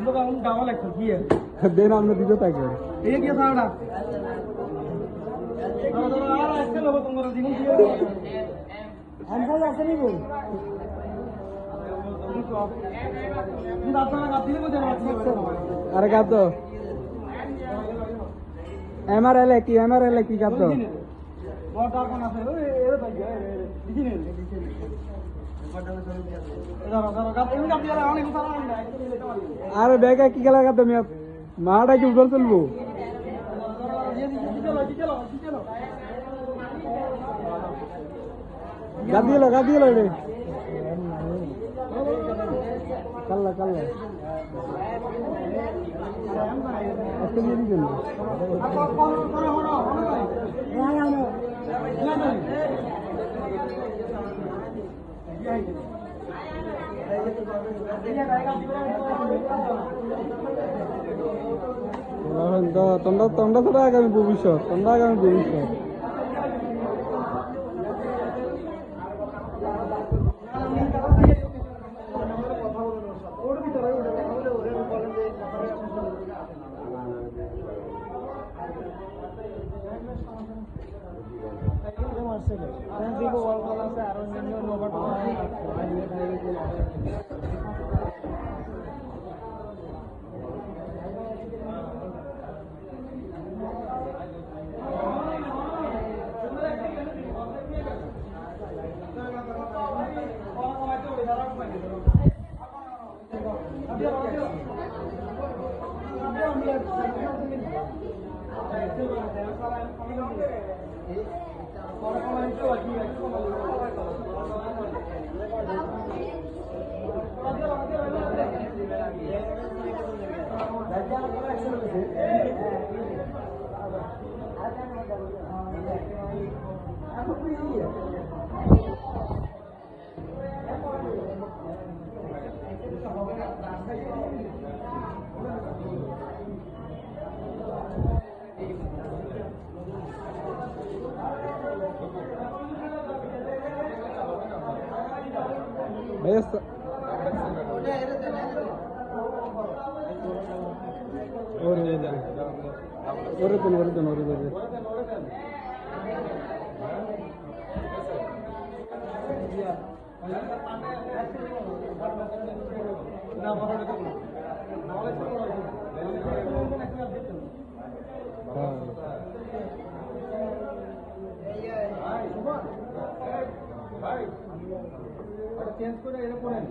लोग हम गाँव लगता की है देना हमने दीजिए तक ये क्या साड़ा तो आ रहा है इसके लोगों तुम्हारा दिन की हम सब ऐसे नहीं बोल अरे का तो एमआरएल की का तो वाटर कौन আছে ওই এর ভাই দিছি নে আরে বেগা কি গেলা का তুমি মাটা কি উঠল চলবো গাদিয়ে রে কাল্লা আজকে দিয়ে দিবেন তোমরা তো আগামী ভবিষ্যৎ भैया চেঞ্জ করে এটা পড়েন